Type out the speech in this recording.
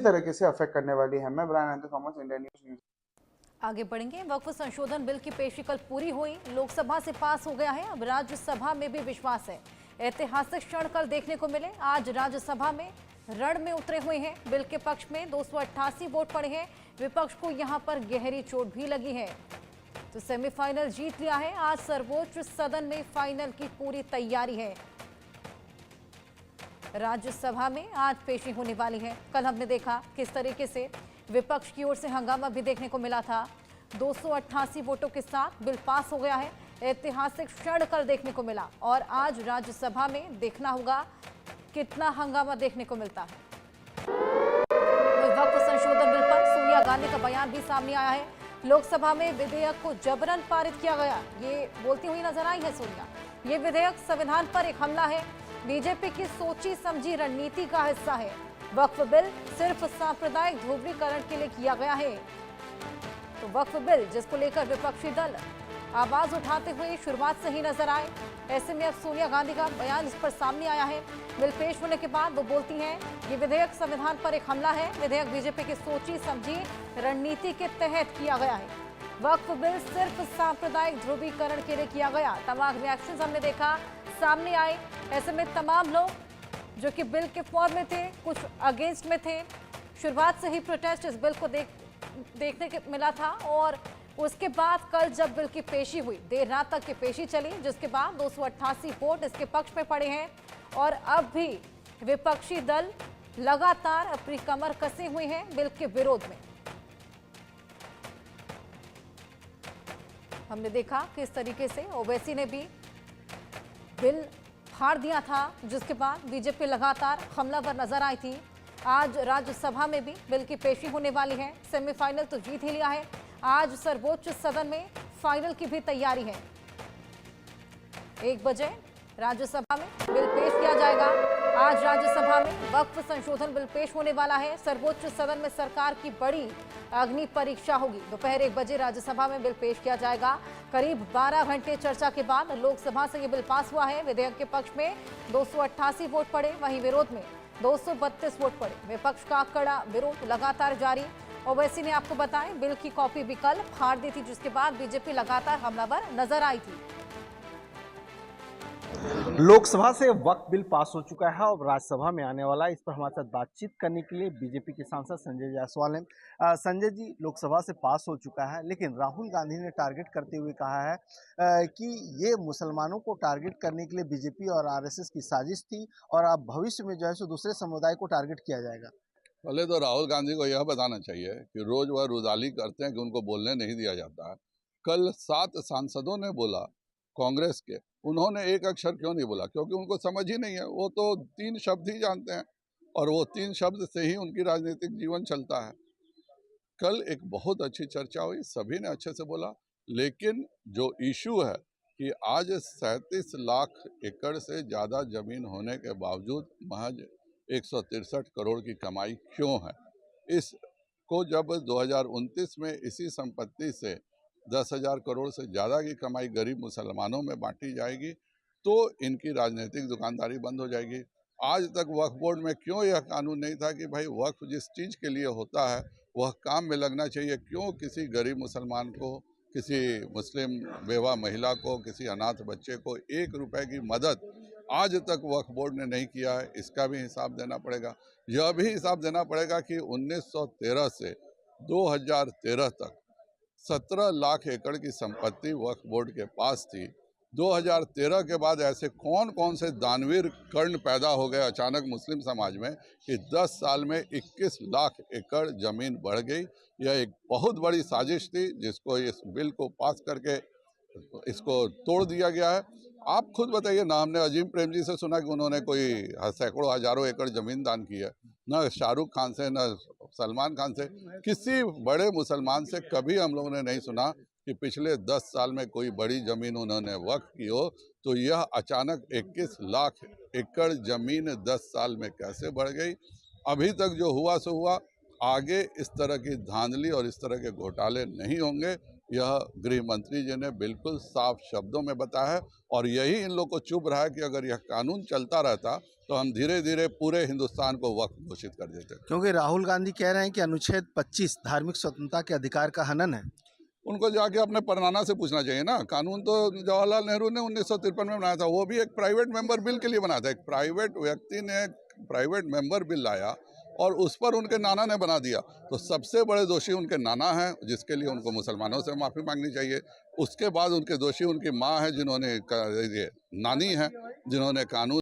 तरीके से अफेक्ट करने वाली है। मैं Brian Anthony Thomas, India news. आगे बढ़ेंगे। वक्फ संशोधन बिल की पेशी कल पूरी हुई, लोकसभा से पास हो गया है। अब राज्यसभा में भी विश्वास है ऐतिहासिक क्षण कल देखने को मिले। आज राज्यसभा में रण में उतरे हुए हैं। बिल के पक्ष में 288 वोट पड़े हैं। विपक्ष को यहां पर गहरी चोट भी लगी है, तो सेमीफाइनल जीत लिया है। आज सर्वोच्च सदन में फाइनल की पूरी तैयारी है। राज्यसभा में आज पेशी होने वाली है। कल हमने देखा किस तरीके से विपक्ष की ओर से हंगामा भी देखने को मिला था। 288 वोटों के साथ बिल पास हो गया है। ऐतिहासिक क्षण कल देखने को मिला और आज राज्यसभा में देखना होगा कितना हंगामा देखने को मिलता है। वक्फ संशोधन बिल पर सोनिया गांधी का बयान भी सामने आया है। लोकसभा में विधेयक को जबरन पारित किया गया, ये बोलती हुई नजर आई है सोनिया। ये विधेयक संविधान पर एक हमला है, बीजेपी की सोची समझी रणनीति का हिस्सा है। वक्फ बिल सिर्फ सांप्रदायिक ध्रुवीकरण के लिए किया गया है। तो वक्फ बिल जिसको लेकर विपक्षी दल आवाज उठाते हुए शुरुआत से ही नजर आए, ऐसे में अब सोनिया गांधी का बयान इस पर सामने आया है। बिल पेश होने के बाद वो बोलती हैं ये विधेयक संविधान पर एक हमला है, विधेयक बीजेपी की सोची समझी रणनीति के तहत किया गया है। वक्फ बिल सिर्फ सांप्रदायिक ध्रुवीकरण के लिए किया गया। तमाम रिएक्शंस हमने देखा सामने आए। ऐसे में तमाम लोग जो कि बिल के फॉर्म में थे, कुछ अगेंस्ट में थे। शुरुआत से ही प्रोटेस्ट इस बिल को देखने को मिला था और उसके बाद कल जब बिल की पेशी हुई, देर रात तक की पेशी चली, जिसके बाद 288 वोट इसके पक्ष में पड़े हैं और अब भी विपक्षी दल लगातार अपनी कमर कसे हुए हैं बिल के विरोध में। हमने देखा किस तरीके से ओवैसी ने भी बिल फाड़ दिया था, जिसके बाद बीजेपी लगातार हमलावर नजर आई थी। आज राज्यसभा में भी बिल की पेशी होने वाली है। सेमीफाइनल तो जीत ही लिया है। आज सर्वोच्च सदन में फाइनल की भी तैयारी है। 1 बजे राज्यसभा में बिल पेश किया जाएगा। आज राज्यसभा में वक्फ संशोधन बिल पेश होने वाला है। सर्वोच्च सदन में सरकार की बड़ी अग्नि परीक्षा होगी। दोपहर 1 बजे राज्यसभा में बिल पेश किया जाएगा। करीब 12 घंटे चर्चा के बाद लोकसभा से ये बिल पास हुआ है। विधेयक के पक्ष में 288 वोट पड़े, वहीं विरोध में 232 वोट पड़े। विपक्ष का कड़ा विरोध लगातार जारी। ओवैसी ने आपको बताएं बिल की कॉपी भी कल फाड़ दी थी, जिसके बाद बीजेपी लगातार हमलावर नजर आई थी। लोकसभा से वक्फ बिल पास हो चुका है और राज्यसभा में आने वाला है। इस पर हमारे साथ बातचीत करने के लिए बीजेपी के सांसद संजय जायसवाल हैं। संजय जी, लोकसभा से पास हो चुका है, लेकिन राहुल गांधी ने टारगेट करते हुए कहा है कि ये मुसलमानों को टारगेट करने के लिए बीजेपी और आरएसएस की साजिश थी और अब भविष्य में जो है सो दूसरे समुदाय को टारगेट किया जाएगा। पहले तो राहुल गांधी को यह बताना चाहिए कि रोज वह रुदाली करते हैं कि उनको बोलने नहीं दिया जाता है। कल 7 सांसदों ने बोला कांग्रेस के, उन्होंने एक अक्षर क्यों नहीं बोला? क्योंकि उनको समझ ही नहीं है। वो तो 3 शब्द ही जानते हैं और वो 3 शब्द से ही उनकी राजनीतिक जीवन चलता है। कल एक बहुत अच्छी चर्चा हुई, सभी ने अच्छे से बोला, लेकिन जो इशू है कि आज 37 लाख एकड़ से ज़्यादा जमीन होने के बावजूद महज 163 करोड़ की कमाई क्यों है? इसको जब 2029 में इसी संपत्ति से 10,000 करोड़ से ज़्यादा की कमाई गरीब मुसलमानों में बांटी जाएगी तो इनकी राजनीतिक दुकानदारी बंद हो जाएगी। आज तक वक्फ बोर्ड में क्यों यह कानून नहीं था कि भाई वक्फ जिस चीज़ के लिए होता है वह काम में लगना चाहिए? क्यों किसी गरीब मुसलमान को, किसी मुस्लिम बेवा महिला को, किसी अनाथ बच्चे को 1 रुपए की मदद आज तक वक्फ बोर्ड ने नहीं किया है? इसका भी हिसाब देना पड़ेगा। यह भी हिसाब देना पड़ेगा कि 1913 से 2013 तक 17 लाख एकड़ की संपत्ति वक्फ बोर्ड के पास थी। 2013 के बाद ऐसे कौन कौन से दानवीर कर्ण पैदा हो गए अचानक मुस्लिम समाज में कि 10 साल में 21 लाख एकड़ जमीन बढ़ गई। यह एक बहुत बड़ी साजिश थी जिसको इस बिल को पास करके इसको तोड़ दिया गया है। आप खुद बताइए ना, हमने अजीम प्रेम जी से सुना कि उन्होंने कोई सैकड़ों हजारों एकड़ जमीन दान की है, न शाहरुख खान से, न सलमान खान से, किसी बड़े मुसलमान से कभी हम लोगों ने नहीं सुना कि पिछले 10 साल में कोई बड़ी जमीन उन्होंने वक्फ की हो। तो यह अचानक 21 लाख एकड़ जमीन 10 साल में कैसे बढ़ गई? अभी तक जो हुआ सो हुआ, आगे इस तरह की धांधली और इस तरह के घोटाले नहीं होंगे। यह गृह मंत्री जी ने बिल्कुल साफ शब्दों में बताया है और यही इन लोग को चुभ रहा है कि अगर यह कानून चलता रहता तो हम धीरे धीरे पूरे हिंदुस्तान को वक्फ घोषित कर देते। क्योंकि राहुल गांधी कह रहे हैं कि अनुच्छेद 25 धार्मिक स्वतंत्रता के अधिकार का हनन है। उनको जाके अपने परनाना से पूछना चाहिए ना। कानून तो जवाहरलाल नेहरू ने 1953 में बनाया था, वो भी एक प्राइवेट मेंबर बिल के लिए बनाया था। एक प्राइवेट व्यक्ति ने प्राइवेट मेंबर बिल लाया और उस पर उनके नाना ने बना दिया, तो सबसे बड़े दोषी उनके नाना हैं, जिसके लिए उनको मुसलमानों से माफ़ी मांगनी चाहिए। उसके बाद उनके दोषी उनकी माँ है, जिन्होंने नानी है, जिन्होंने कानून